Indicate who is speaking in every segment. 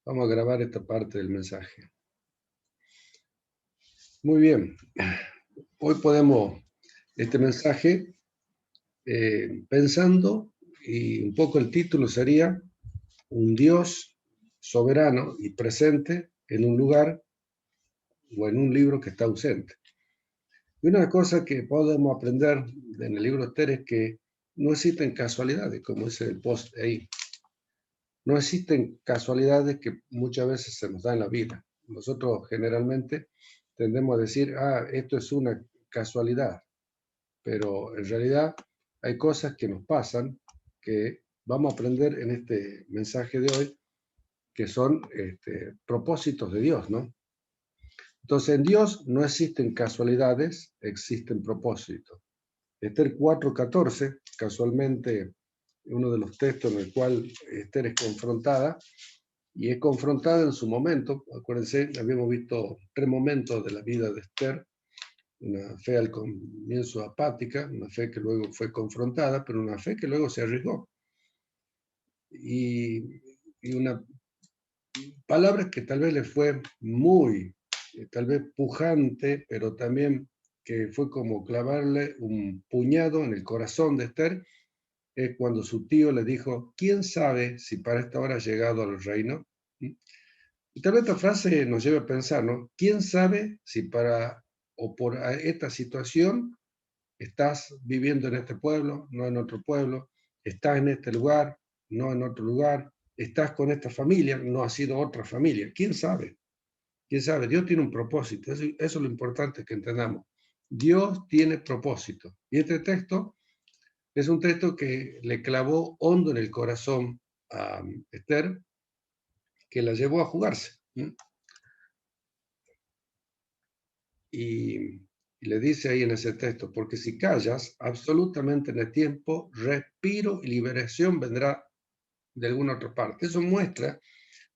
Speaker 1: Vamos a grabar esta parte del mensaje. Muy bien. Hoy podemos, este mensaje, pensando, y un poco el título sería un Dios soberano y presente en un lugar o en un libro que está ausente. Y una cosa que podemos aprender en el libro de Esther es que no existen casualidades, como dice el post ahí. No existen casualidades que muchas veces se nos da en la vida. Nosotros generalmente tendemos a decir, esto es una casualidad, pero en realidad hay cosas que nos pasan que vamos a aprender en este mensaje de hoy, que son propósitos de Dios, ¿no? Entonces, en Dios no existen casualidades, existen propósitos. Esther 4:14, casualmente uno de los textos en el cual Esther es confrontada, y es confrontada en su momento. Acuérdense, habíamos visto 3 momentos de la vida de Esther: una fe al comienzo apática, una fe que luego fue confrontada, pero una fe que luego se arriesgó. Y una palabra que tal vez le fue muy, tal vez pujante, pero también que fue como clavarle un puñado en el corazón de Esther, es cuando su tío le dijo: ¿quién sabe si para esta hora ha llegado al reino? Y tal vez esta frase nos lleve a pensar, ¿no? ¿Quién sabe si para o por esta situación estás viviendo en este pueblo, no en otro pueblo? ¿Estás en este lugar, no en otro lugar? ¿Estás con esta familia, no ha sido otra familia? ¿Quién sabe? ¿Quién sabe? Dios tiene un propósito. Eso es lo importante que entendamos. Dios tiene propósito. Y este texto es un texto que le clavó hondo en el corazón a Esther, que la llevó a jugarse. Y le dice ahí en ese texto: porque si callas absolutamente en el tiempo, respiro y liberación vendrá de alguna otra parte. Eso muestra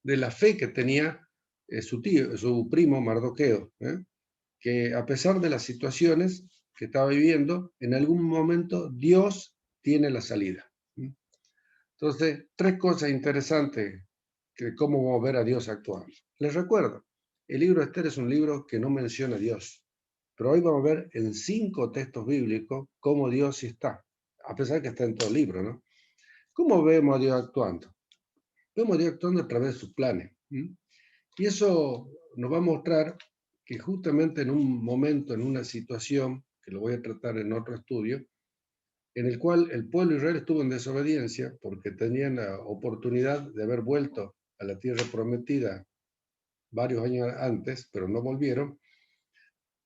Speaker 1: de la fe que tenía su tío, su primo Mardoqueo, que a pesar de las situaciones que estaba viviendo, en algún momento Dios tiene la salida. Entonces, 3 cosas interesantes de cómo vamos a ver a Dios actuando. Les recuerdo, el libro de Esther es un libro que no menciona a Dios, pero hoy vamos a ver en 5 textos bíblicos cómo Dios sí está, a pesar que está en todo el libro, ¿no? ¿Cómo vemos a Dios actuando? Vemos a Dios actuando a través de sus planes. Y eso nos va a mostrar que justamente en un momento, en una situación, que lo voy a tratar en otro estudio, en el cual el pueblo de Israel estuvo en desobediencia porque tenían la oportunidad de haber vuelto a la tierra prometida varios años antes, pero no volvieron.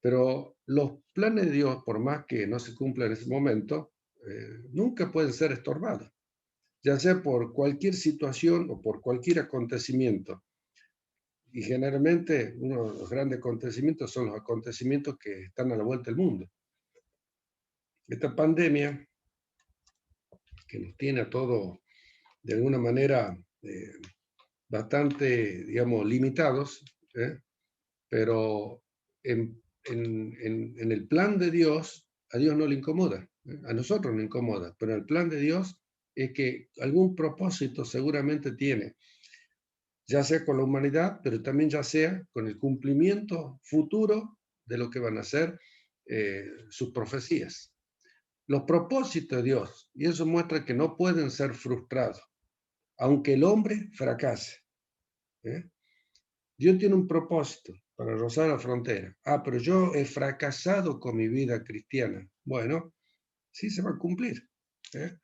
Speaker 1: Pero los planes de Dios, por más que no se cumplan en ese momento, nunca pueden ser estorbados, ya sea por cualquier situación o por cualquier acontecimiento. Y generalmente uno de los grandes acontecimientos son los acontecimientos que están a la vuelta del mundo. Esta pandemia que nos tiene a todos de alguna manera bastante, digamos, limitados, pero en el plan de Dios, a Dios no le incomoda, a nosotros no incomoda, pero el plan de Dios es que algún propósito seguramente tiene, ya sea con la humanidad, pero también ya sea con el cumplimiento futuro de lo que van a ser sus profecías. Los propósitos de Dios, y eso muestra que no pueden ser frustrados, aunque el hombre fracase. ¿eh? Dios tiene un propósito para rozar la frontera. Pero yo he fracasado con mi vida cristiana. Bueno, sí se va a cumplir. ¿eh?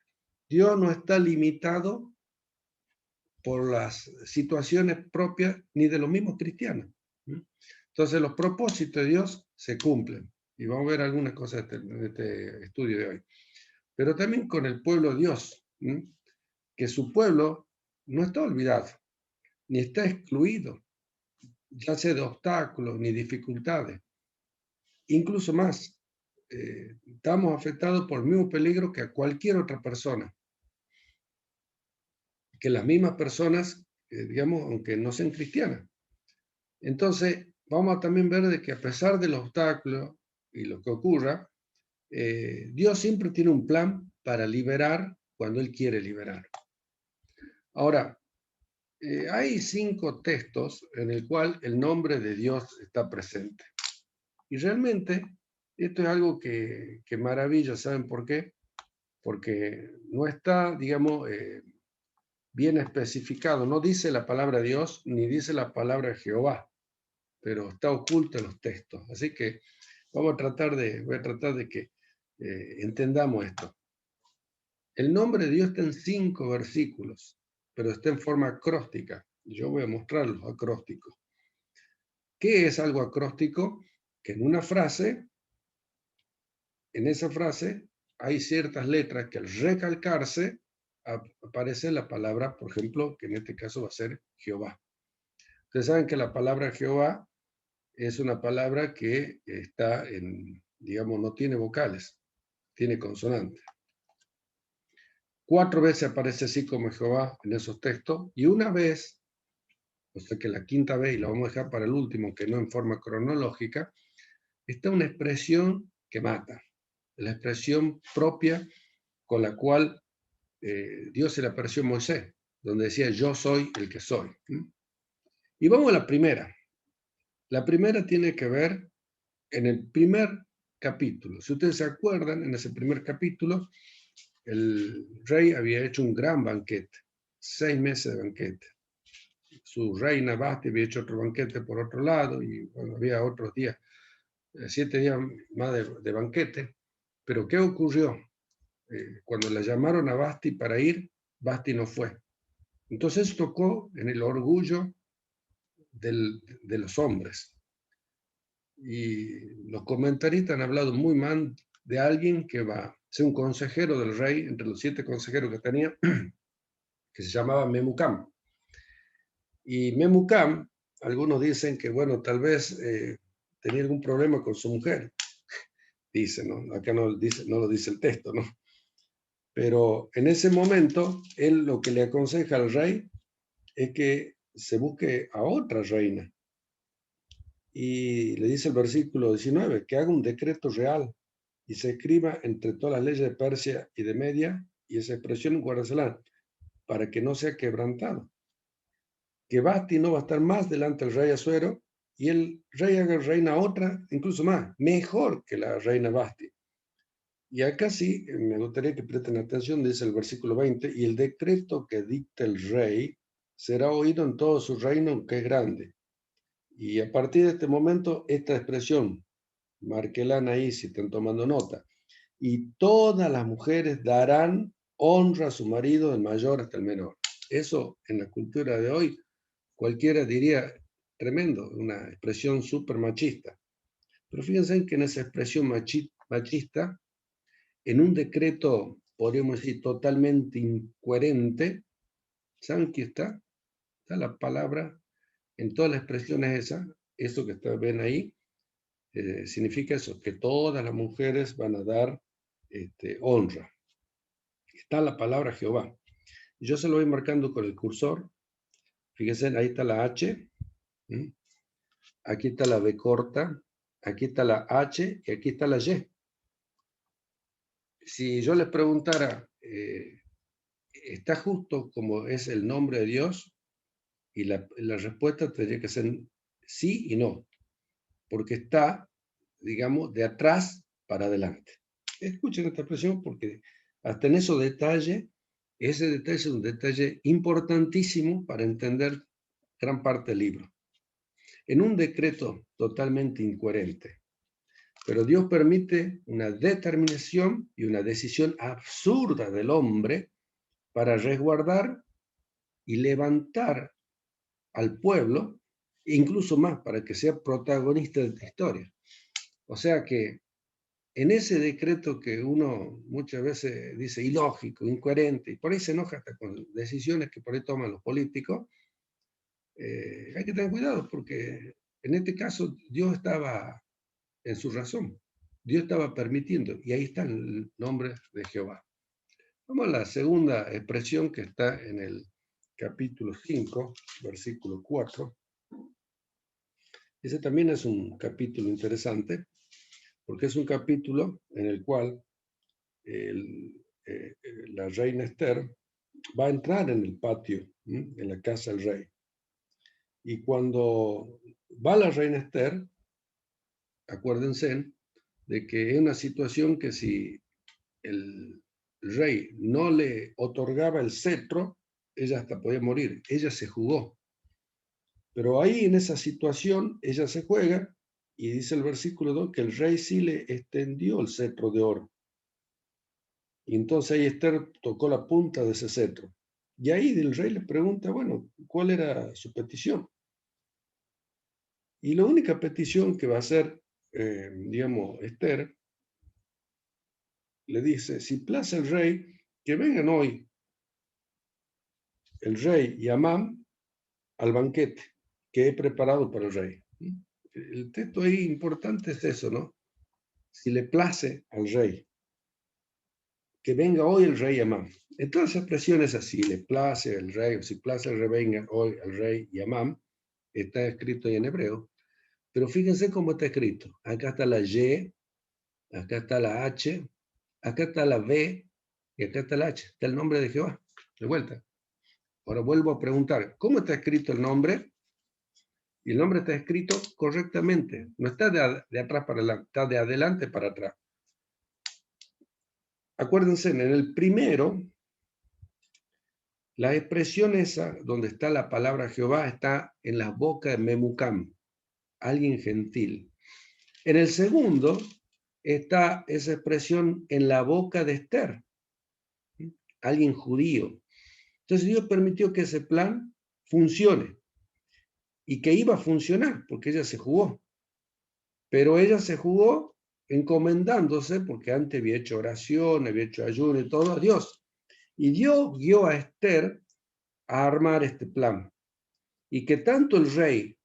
Speaker 1: Dios no está limitado por las situaciones propias ni de los mismos cristianos. Entonces los propósitos de Dios se cumplen. Y vamos a ver algunas cosas de este estudio de hoy. Pero también con el pueblo de Dios, que su pueblo no está olvidado, ni está excluido, ya sea de obstáculos ni dificultades. Incluso más, estamos afectados por el mismo peligro que a cualquier otra persona, que las mismas personas, digamos, aunque no sean cristianas. Entonces, vamos a también ver de que a pesar de los obstáculos y lo que ocurra, Dios siempre tiene un plan para liberar cuando Él quiere liberar. Ahora, Hay 5 textos en el cual el nombre de Dios está presente. Y realmente esto es algo que maravilla, ¿saben por qué? Porque no está, digamos, bien especificado. No dice la palabra Dios ni dice la palabra Jehová, pero está oculto en los textos. Así que voy a tratar de que entendamos esto. El nombre de Dios está en 5 versículos, pero está en forma acróstica. Yo voy a mostrar los acrósticos. ¿Qué es algo acróstico? Que en una frase, en esa frase, hay ciertas letras que al recalcarse aparece la palabra, por ejemplo, que en este caso va a ser Jehová. Ustedes saben que la palabra Jehová es una palabra que está en, digamos, no tiene vocales, tiene consonantes. 4 veces aparece así como Jehová en esos textos, y una vez, o sea que la quinta vez, y la vamos a dejar para el último, que no en forma cronológica, está una expresión que mata, la expresión propia con la cual Dios se le apareció a Moisés, donde decía, yo soy el que soy. Y vamos a la primera. La primera tiene que ver en el primer capítulo. Si ustedes se acuerdan, en ese primer capítulo, el rey había hecho un gran banquete, 6 meses de banquete. Su reina Basti había hecho otro banquete por otro lado, y bueno, había otros días, 7 días más de banquete. Pero ¿qué ocurrió? Cuando la llamaron a Basti para ir, Basti no fue. Entonces tocó en el orgullo de los hombres. Y los comentaristas han hablado muy mal de alguien que va a ser un consejero del rey, entre los 7 consejeros que tenía, que se llamaba Memucam. Y Memucam, algunos dicen que, bueno, tal vez tenía algún problema con su mujer, dice, ¿no? Acá no lo dice el texto, ¿no? Pero en ese momento, él lo que le aconseja al rey es que se busque a otra reina. Y le dice el versículo 19, que haga un decreto real y se escriba entre todas las leyes de Persia y de Media, y esa expresión guárdasela, para que no sea quebrantado. Que Basti no va a estar más delante del rey Asuero, y el rey haga reina otra, incluso más, mejor que la reina Basti. Y acá sí, me gustaría que presten atención, dice el versículo 20, y el decreto que dicta el rey será oído en todo su reino, que es grande. Y a partir de este momento, esta expresión, márquela ahí si están tomando nota, y todas las mujeres darán honra a su marido, del mayor hasta el menor. Eso en la cultura de hoy, cualquiera diría, tremendo, una expresión súper machista. Pero fíjense que en esa expresión machista, en un decreto, podríamos decir, totalmente incoherente, ¿saben qué está? Está la palabra, en todas las expresiones eso que ven ahí, significa eso, que todas las mujeres van a dar honra. Está la palabra Jehová. Yo se lo voy marcando con el cursor. Fíjense, ahí está la H, aquí está la B corta, aquí está la H y aquí está la Y. Si yo les preguntara, ¿está justo como es el nombre de Dios? Y la respuesta tendría que ser sí y no, porque está, digamos, de atrás para adelante. Escuchen esta expresión porque hasta en esos detalles, ese detalle es un detalle importantísimo para entender gran parte del libro. En un decreto totalmente incoherente, pero Dios permite una determinación y una decisión absurda del hombre para resguardar y levantar al pueblo, incluso más para que sea protagonista de esta historia. O sea que en ese decreto que uno muchas veces dice ilógico, incoherente, y por ahí se enoja hasta con decisiones que por ahí toman los políticos, hay que tener cuidado porque en este caso Dios estaba en su razón. Dios estaba permitiendo, y ahí está el nombre de Jehová. Vamos a la segunda expresión que está en el capítulo 5, versículo 4. Ese también es un capítulo interesante, porque es un capítulo en el cual la reina Esther va a entrar en el patio, en la casa del rey. Y cuando va la reina Esther, acuérdense de que es una situación que si el rey no le otorgaba el cetro, ella hasta podía morir. Ella se jugó. Pero ahí en esa situación, ella se juega y dice el versículo 2 que el rey sí le extendió el cetro de oro. Y entonces ahí Esther tocó la punta de ese cetro. Y ahí el rey le pregunta, bueno, ¿cuál era su petición? Y la única petición que va a hacer, digamos, Esther, le dice, si place el rey, que vengan hoy el rey y Amán al banquete que he preparado para el rey. El texto ahí importante es eso, ¿no? Si le place al rey, que venga hoy el rey Amán. En todas las expresiones así, le place el rey, o si place el rey, venga hoy el rey y Amán, está escrito ahí en hebreo. Pero fíjense cómo está escrito. Acá está la Y, acá está la H, acá está la V y acá está la H. Está el nombre de Jehová. De vuelta. Ahora vuelvo a preguntar, ¿cómo está escrito el nombre? Y el nombre está escrito correctamente. No está de atrás para adelante, está de adelante para atrás. Acuérdense, en el primero, la expresión esa, donde está la palabra Jehová, está en la boca de Memucam, alguien gentil. En el segundo, está esa expresión en la boca de Esther, alguien judío. Entonces Dios permitió que ese plan funcione y que iba a funcionar porque ella se jugó. Pero ella se jugó encomendándose, porque antes había hecho oración, había hecho ayuno y todo, a Dios. Y Dios guió a Esther a armar este plan. Y que tanto el rey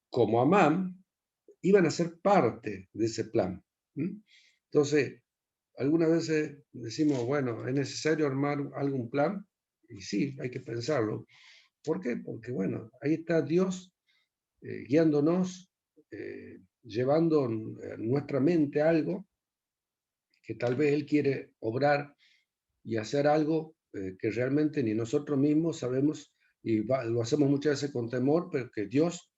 Speaker 1: como Amán iban a ser parte de ese plan. Entonces, algunas veces decimos, bueno, ¿es necesario armar algún plan? Y sí, hay que pensarlo. ¿Por qué? Porque, bueno, ahí está Dios guiándonos, llevando en nuestra mente algo que tal vez Él quiere obrar y hacer algo que realmente ni nosotros mismos sabemos y lo hacemos muchas veces con temor, pero que Dios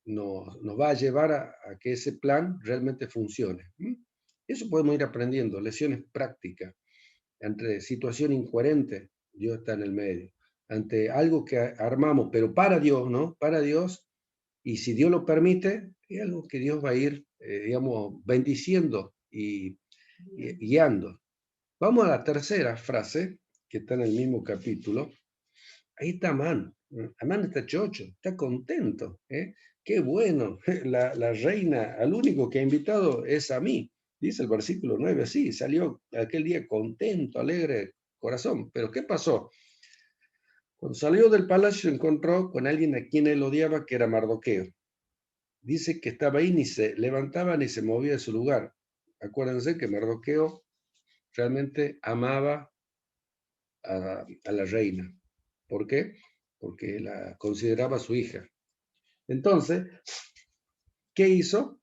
Speaker 1: nos va a llevar a que ese plan realmente funcione. Eso podemos ir aprendiendo, lecciones prácticas. Ante situación incoherente, Dios está en el medio. Ante algo que armamos, pero para Dios, ¿no? Para Dios, y si Dios lo permite, es algo que Dios va a ir, digamos, bendiciendo y guiando. Vamos a la tercera frase, que está en el mismo capítulo. Ahí está Amán. Amán está chocho, está contento. Qué bueno, la reina, al único que ha invitado es a mí. Dice el versículo 9 así, salió aquel día contento, alegre, corazón. Pero ¿qué pasó? Cuando salió del palacio se encontró con alguien a quien él odiaba, que era Mardoqueo. Dice que estaba ahí, ni se levantaba ni se movía de su lugar. Acuérdense que Mardoqueo realmente amaba a la reina. ¿Por qué? Porque la consideraba su hija. Entonces, ¿qué hizo?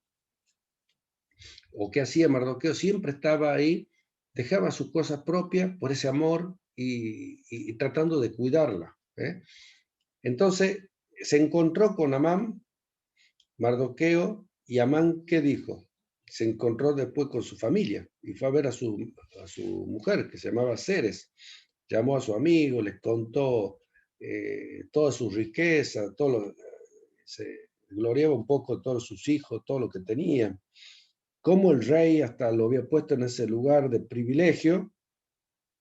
Speaker 1: ¿O qué hacía Mardoqueo? Siempre estaba ahí, dejaba sus cosas propias por ese amor y tratando de cuidarla. Entonces, se encontró con Amán, Mardoqueo, y Amán, ¿qué dijo? Se encontró después con su familia y fue a ver a su mujer, que se llamaba Ceres. Llamó a su amigo, les contó toda su riqueza, se gloriaba un poco de todos sus hijos, todo lo que tenía. Cómo el rey hasta lo había puesto en ese lugar de privilegio,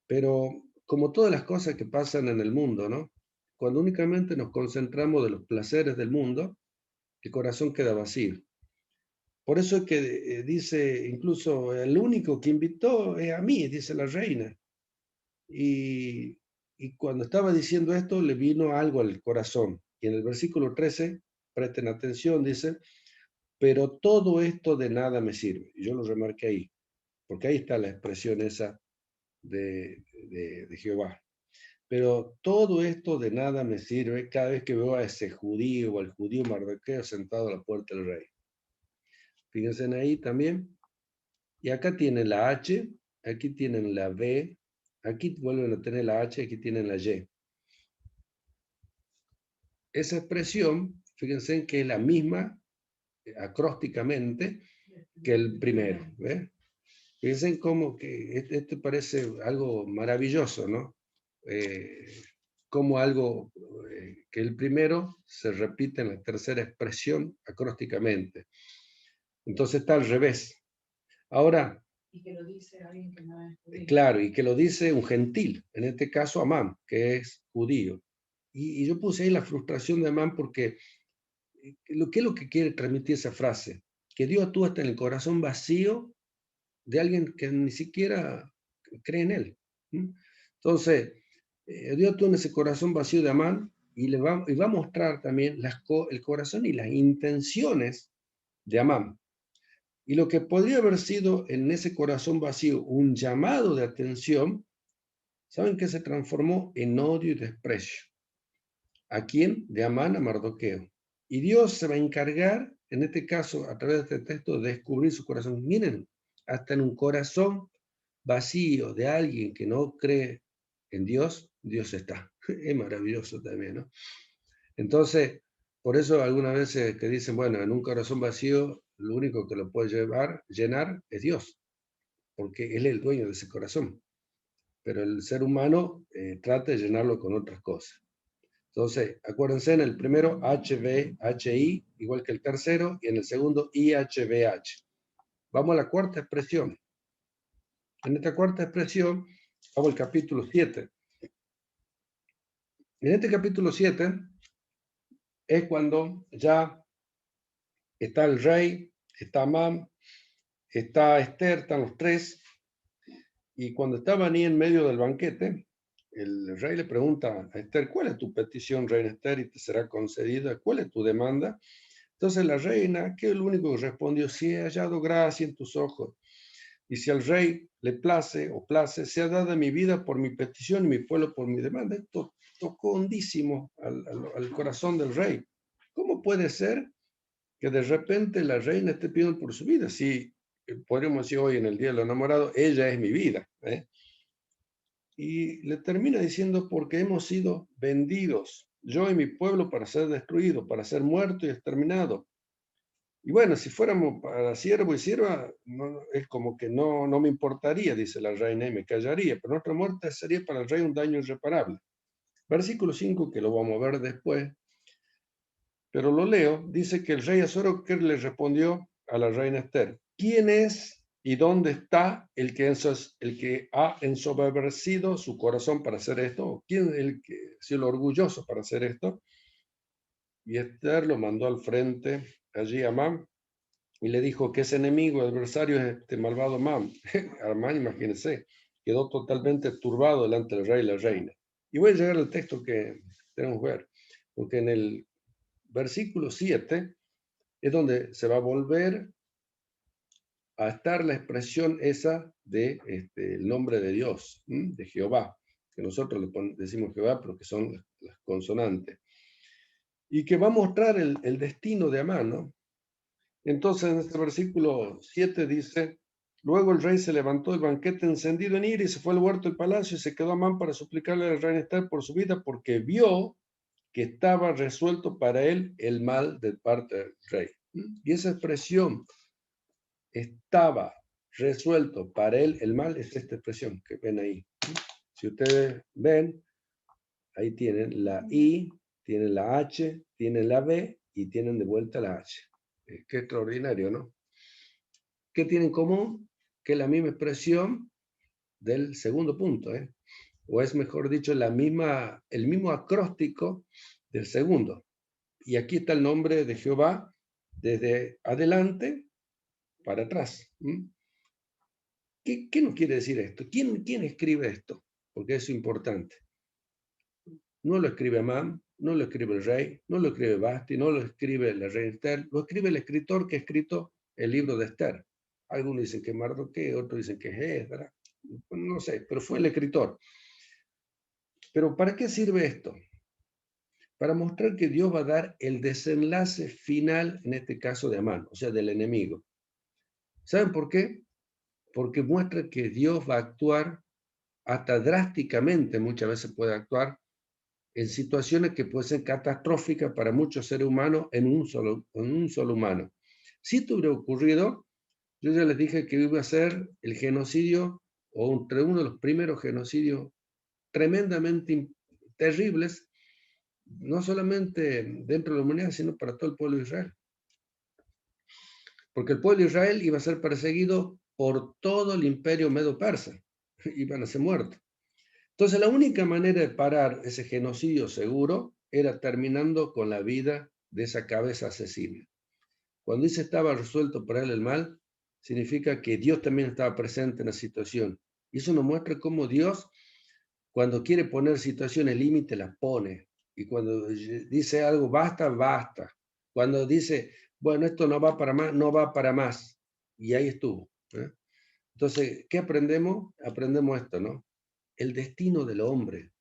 Speaker 1: pero como todas las cosas que pasan en el mundo, ¿no? Cuando únicamente nos concentramos de los placeres del mundo, el corazón queda vacío. Por eso es que dice, incluso el único que invitó es a mí, dice la reina. Y, y cuando estaba diciendo esto, le vino algo al corazón. Y en el versículo 13, presten atención, dice, pero todo esto de nada me sirve. Y yo lo remarqué ahí, porque ahí está la expresión esa de Jehová. Pero todo esto de nada me sirve cada vez que veo a ese judío o al judío Mardoqueo sentado a la puerta del rey. Fíjense ahí también. Y acá tienen la H, aquí tienen la B, Aquí vuelven a tener la H, aquí tienen la Y. Esa expresión, fíjense en que es la misma acrósticamente que el primero. ¿Ve? Fíjense cómo que esto parece algo maravilloso, ¿no? Como algo que el primero se repite en la tercera expresión acrósticamente. Entonces está al revés. Ahora,
Speaker 2: Y que lo dice alguien que no es judío.
Speaker 1: claro, y que lo dice un gentil, en este caso Amán, que es judío. Y yo puse ahí la frustración de Amán porque ¿qué es lo que quiere transmitir esa frase? Que Dios actúa hasta en el corazón vacío de alguien que ni siquiera cree en él. Entonces, Dios actúa en ese corazón vacío de Amán y va a mostrar también el corazón y las intenciones de Amán. Y lo que podría haber sido en ese corazón vacío un llamado de atención, ¿saben qué se transformó en odio y desprecio? ¿A quién? De Amán a Mardoqueo. Y Dios se va a encargar, en este caso, a través de este texto, de descubrir su corazón. Miren, hasta en un corazón vacío de alguien que no cree en Dios, Dios está. Es maravilloso también, ¿no? Entonces, por eso algunas veces que dicen, bueno, en un corazón vacío, lo único que lo puede llenar es Dios, porque Él es el dueño de ese corazón. Pero el ser humano trata de llenarlo con otras cosas. Entonces, acuérdense, en el primero HVHI, igual que el tercero, y en el segundo IHVH. Vamos a la cuarta expresión. En esta cuarta expresión, vamos al capítulo 7. En este capítulo 7 es cuando ya está el rey, está Amán, está Esther, están los tres, y cuando estaban ahí en medio del banquete, el rey le pregunta a Esther, ¿cuál es tu petición, reina Esther, y te será concedida? ¿Cuál es tu demanda? Entonces la reina, que es lo único que respondió, si he hallado gracia en tus ojos, y si al rey le place o place, sea dada mi vida por mi petición y mi pueblo por mi demanda. Esto tocó hondísimo al corazón del rey. ¿Cómo puede ser que de repente la reina esté pidiendo por su vida? Si podríamos decir hoy en el Día de los Enamorados, ella es mi vida. Y le termina diciendo, porque hemos sido vendidos, yo y mi pueblo, para ser destruidos, para ser muertos y exterminados. Y bueno, si fuéramos para siervo y sierva, es como que no me importaría, dice la reina, y me callaría, pero nuestra muerte sería para el rey un daño irreparable. Versículo 5, que lo vamos a ver después, pero lo leo, dice que el rey Azuero-Ker le respondió a la reina Esther, ¿quién es y dónde está el que ha ensoberbecido su corazón para hacer esto? ¿Quién es el que ha sido orgulloso para hacer esto? Y Esther lo mandó al frente allí a Amán y le dijo que ese enemigo, adversario es este malvado Amán. Amán, imagínense, quedó totalmente turbado delante del rey y la reina. Y voy a llegar al texto que tenemos que ver, porque en el versículo 7 es donde se va a volver a estar la expresión esa de el nombre de Dios, de Jehová, que nosotros le decimos Jehová, pero que son las consonantes, y que va a mostrar el destino de Amán, ¿no? Entonces, en este versículo 7 dice, luego el rey se levantó del banquete encendido en ira y se fue al huerto del palacio y se quedó Amán para suplicarle al rey Esther por su vida porque vio que estaba resuelto para él el mal de parte del rey. Y esa expresión, estaba resuelto para él el mal, es esta expresión que ven ahí. Si ustedes ven, ahí tienen la I, tienen la H, tienen la B y tienen de vuelta la H. Qué extraordinario, ¿no? ¿Qué tienen en común? Que es la misma expresión del segundo punto, o es mejor dicho, el mismo acróstico del segundo. Y aquí está el nombre de Jehová desde adelante para atrás. ¿Qué nos quiere decir esto? ¿Quién escribe esto? Porque es importante. No lo escribe Amán, no lo escribe el rey, no lo escribe Basti, no lo escribe la reina Esther, lo escribe el escritor que ha escrito el libro de Esther. Algunos dicen que Mardoqueo, otros dicen que es Esdras, no sé, pero fue el escritor. Pero ¿para qué sirve esto? Para mostrar que Dios va a dar el desenlace final, en este caso de Amán, o sea, del enemigo. ¿Saben por qué? Porque muestra que Dios va a actuar hasta drásticamente muchas veces puede actuar en situaciones que pueden ser catastróficas para muchos seres humanos en un solo humano. Si esto hubiera ocurrido, yo ya les dije que iba a ser el genocidio o entre uno de los primeros genocidios tremendamente terribles, no solamente dentro de la humanidad, sino para todo el pueblo de Israel. Porque el pueblo de Israel iba a ser perseguido por todo el imperio medo-persa, iban a ser muertos. Entonces la única manera de parar ese genocidio seguro era terminando con la vida de esa cabeza asesina. Cuando dice estaba resuelto para él el mal, significa que Dios también estaba presente en la situación. Y eso nos muestra cómo Dios, cuando quiere poner situaciones límite, las pone. Y cuando dice algo, basta, basta. Cuando dice, bueno, esto no va para más, no va para más. Y ahí estuvo. Entonces, ¿qué aprendemos? Aprendemos esto, ¿no? El destino del hombre,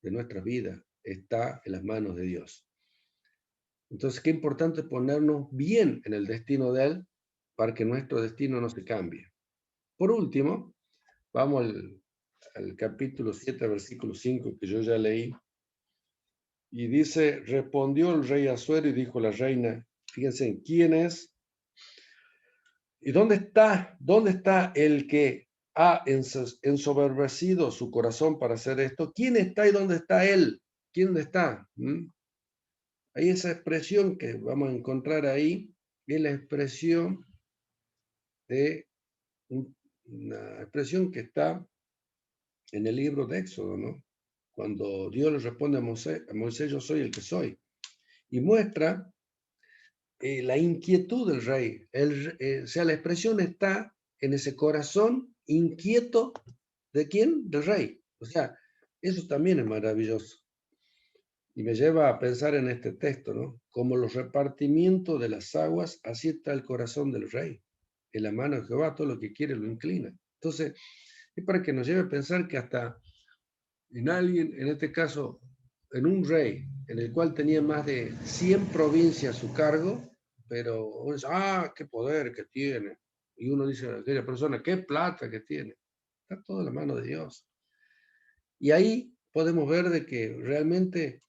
Speaker 1: de nuestra vida, está en las manos de Dios. Entonces, qué importante es ponernos bien en el destino de Él para que nuestro destino no se cambie. Por último, vamos al capítulo 7, versículo 5, que yo ya leí. Y dice, respondió el rey Asuero y dijo la reina, fíjense, ¿quién es? ¿Y dónde está el que ha ensoberbecido su corazón para hacer esto? ¿Quién está y dónde está él? ¿Quién está? Hay esa expresión que vamos a encontrar ahí, es la expresión de una expresión que está en el libro de Éxodo, ¿no? Cuando Dios le responde a Moisés, yo soy el que soy, y muestra la inquietud del rey. O sea, la expresión está en ese corazón inquieto de quién? Del rey. O sea, eso también es maravilloso. Y me lleva a pensar en este texto, ¿no? Como los repartimientos de las aguas, así está el corazón del rey. En la mano de Jehová todo lo que quiere lo inclina. Entonces, es para que nos lleve a pensar que hasta en alguien, en este caso, en un rey, en el cual tenía más de 100 provincias a su cargo, pero uno dice, qué poder que tiene. Y uno dice a aquella persona, qué plata que tiene. Está todo en la mano de Dios. Y ahí podemos ver de que realmente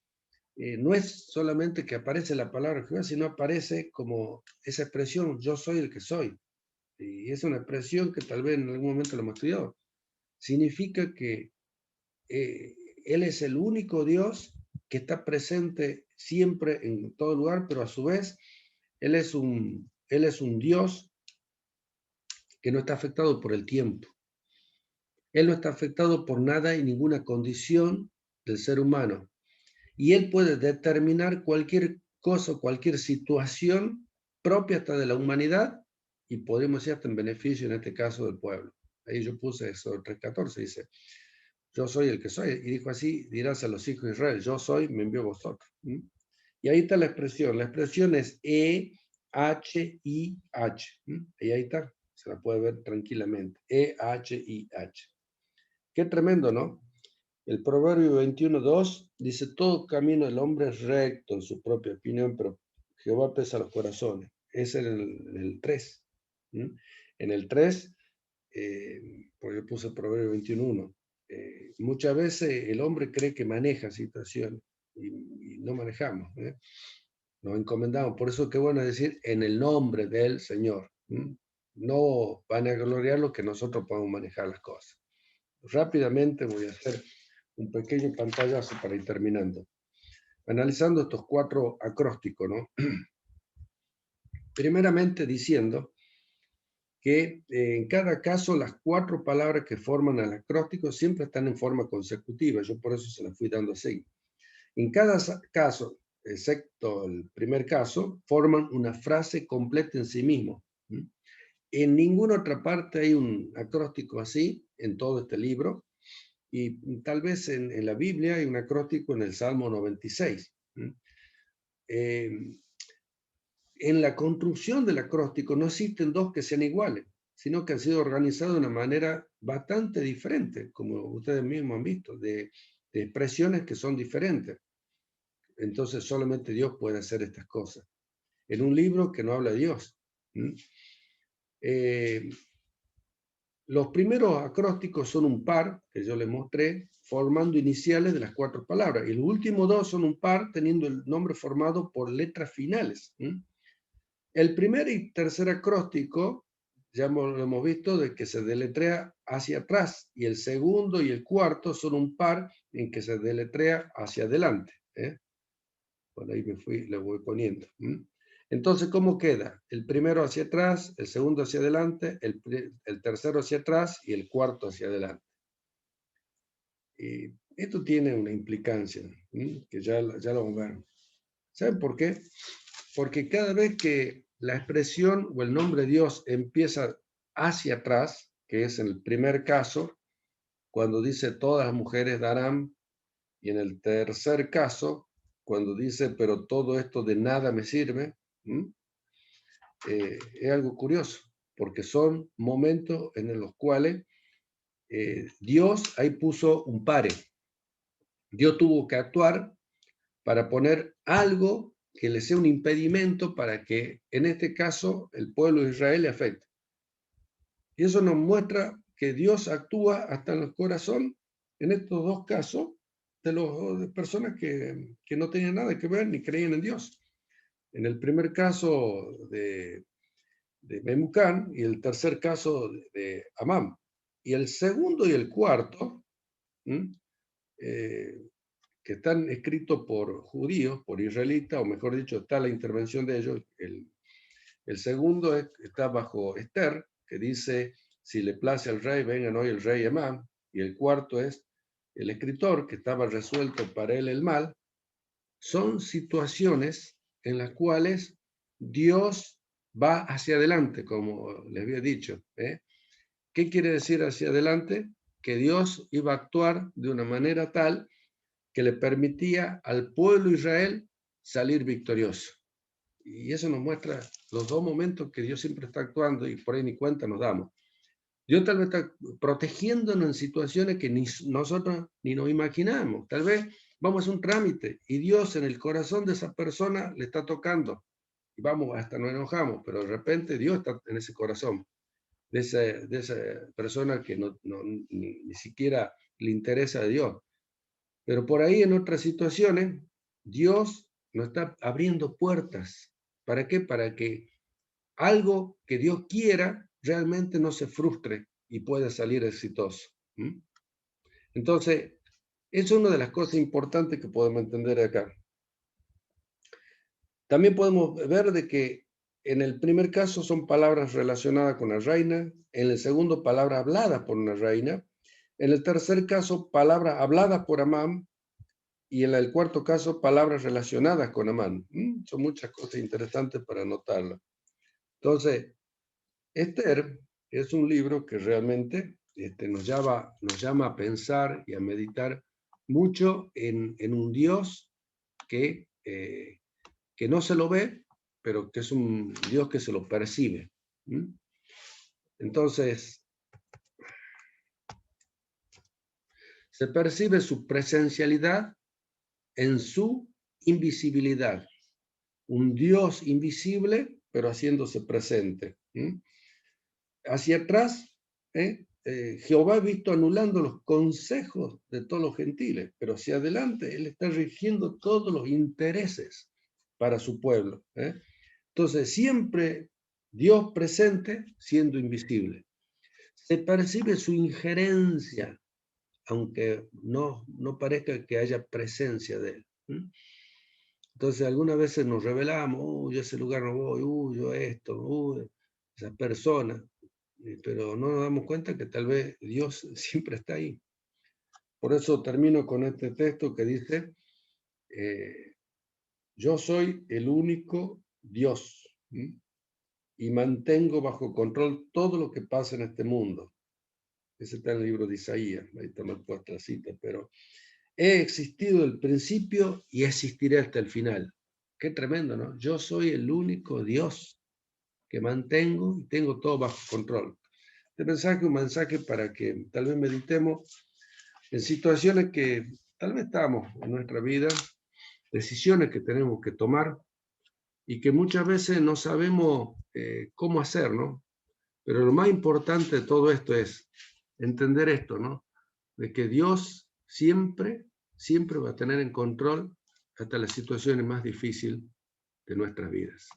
Speaker 1: no es solamente que aparece la palabra Jehová, sino aparece como esa expresión, yo soy el que soy. Y es una expresión que tal vez en algún momento lo hemos estudiado. Significa que Él es el único Dios que está presente siempre en todo lugar, pero a su vez Él es un Dios que no está afectado por el tiempo. Él no está afectado por nada y ninguna condición del ser humano. Y Él puede determinar cualquier cosa, cualquier situación propia hasta de la humanidad y podemos decir hasta en beneficio, en este caso, del pueblo. Ahí yo puse eso, 3:14, dice, yo soy el que soy. Y dijo así, dirás a los hijos de Israel, yo soy, me envió a vosotros. Y ahí está la expresión. La expresión es E-H-I-H. Y ahí está, se la puede ver tranquilamente. E-H-I-H. Qué tremendo, ¿no? El Proverbio 21:2 dice, todo camino del hombre es recto en su propia opinión, pero Jehová pesa los corazones. Es en el 3. En el 3, pues yo puse el Proverbio 21:1. Muchas veces el hombre cree que maneja situaciones y no manejamos. Nos encomendamos. Por eso qué bueno decir en el nombre del Señor. No van a gloriar lo que nosotros podemos manejar las cosas. Rápidamente voy a hacer un pequeño pantallazo para ir terminando. Analizando estos 4 acrósticos, ¿no? Primeramente diciendo que en cada caso las 4 palabras que forman el acróstico siempre están en forma consecutiva. Yo por eso se las fui dando así. En cada caso, excepto el primer caso, forman una frase completa en sí mismo. En ninguna otra parte hay un acróstico así en todo este libro. Y tal vez en la Biblia hay un acróstico en el Salmo 96. En la construcción del acróstico no existen 2 que sean iguales, sino que han sido organizados de una manera bastante diferente, como ustedes mismos han visto, de expresiones que son diferentes. Entonces solamente Dios puede hacer estas cosas. En un libro que no habla de Dios. Los primeros acrósticos son un par, que yo les mostré, formando iniciales de las 4 palabras. Y los últimos dos son un par, teniendo el nombre formado por letras finales. El primer y tercer acróstico, ya lo hemos visto, de que se deletrea hacia atrás. Y el segundo y el cuarto son un par en que se deletrea hacia adelante. Por ahí me fui, le voy poniendo. Entonces, ¿cómo queda? El primero hacia atrás, el segundo hacia adelante, el tercero hacia atrás y el cuarto hacia adelante. Y esto tiene una implicancia, que ya lo vamos a ver. ¿Saben por qué? Porque cada vez que la expresión o el nombre de Dios empieza hacia atrás, que es en el primer caso, cuando dice todas las mujeres darán, y en el tercer caso, cuando dice pero todo esto de nada me sirve, es algo curioso, porque son momentos en los cuales Dios ahí puso un pare. Dios tuvo que actuar para poner algo que le sea un impedimento para que, en este caso, el pueblo de Israel le afecte. Y eso nos muestra que Dios actúa hasta en el corazón, en estos dos casos, de personas que no tenían nada que ver ni creían en Dios. En el primer caso de Memucán y el tercer caso de Amán. Y el segundo y el cuarto, eh, que están escritos por judíos, por israelitas, o mejor dicho, está la intervención de ellos. El segundo está bajo Esther, que dice, si le place al rey, vengan hoy el rey Amán. Y el cuarto es el escritor, que estaba resuelto para él el mal. Son situaciones en las cuales Dios va hacia adelante, como les había dicho. ¿Qué quiere decir hacia adelante? Que Dios iba a actuar de una manera tal que le permitía al pueblo de Israel salir victorioso. Y eso nos muestra los dos momentos que Dios siempre está actuando y por ahí ni cuenta nos damos. Dios tal vez está protegiéndonos en situaciones que ni nosotros ni nos imaginamos. Tal vez vamos a hacer un trámite y Dios en el corazón de esa persona le está tocando. Y vamos, hasta nos enojamos, pero de repente Dios está en ese corazón de esa persona que ni siquiera le interesa a Dios. Pero por ahí en otras situaciones, Dios nos está abriendo puertas. ¿Para qué? Para que algo que Dios quiera realmente no se frustre y pueda salir exitoso. Entonces, es una de las cosas importantes que podemos entender acá. También podemos ver de que en el primer caso son palabras relacionadas con la reina, en el segundo palabras habladas por una reina, en el tercer caso palabras habladas por Amán, y en el cuarto caso, palabras relacionadas con Amán. Son muchas cosas interesantes para anotarlas. Entonces, Esther es un libro que realmente nos llama a pensar y a meditar mucho en un Dios que no se lo ve, pero que es un Dios que se lo percibe. Entonces, se percibe su presencialidad en su invisibilidad. Un Dios invisible, pero haciéndose presente. Hacia atrás, Jehová ha visto anulando los consejos de todos los gentiles, pero hacia adelante Él está rigiendo todos los intereses para su pueblo. Entonces, siempre Dios presente siendo invisible. Se percibe su injerencia, aunque no parezca que haya presencia de Él. Entonces, algunas veces nos revelamos, yo a ese lugar no voy, yo esto, esa persona, pero no nos damos cuenta que tal vez Dios siempre está ahí. Por eso termino con este texto que dice, yo soy el único Dios y mantengo bajo control todo lo que pasa en este mundo. Ese está en el libro de Isaías, ahí está mal puesta la cita, pero he existido desde el principio y existiré hasta el final. Qué tremendo, ¿no? Yo soy el único Dios que mantengo y tengo todo bajo control. Este mensaje es un mensaje para que tal vez meditemos en situaciones que tal vez estamos en nuestra vida, decisiones que tenemos que tomar y que muchas veces no sabemos cómo hacer, ¿no? Pero lo más importante de todo esto es entender esto, ¿no? De que Dios siempre, siempre va a tener en control hasta las situaciones más difíciles de nuestras vidas.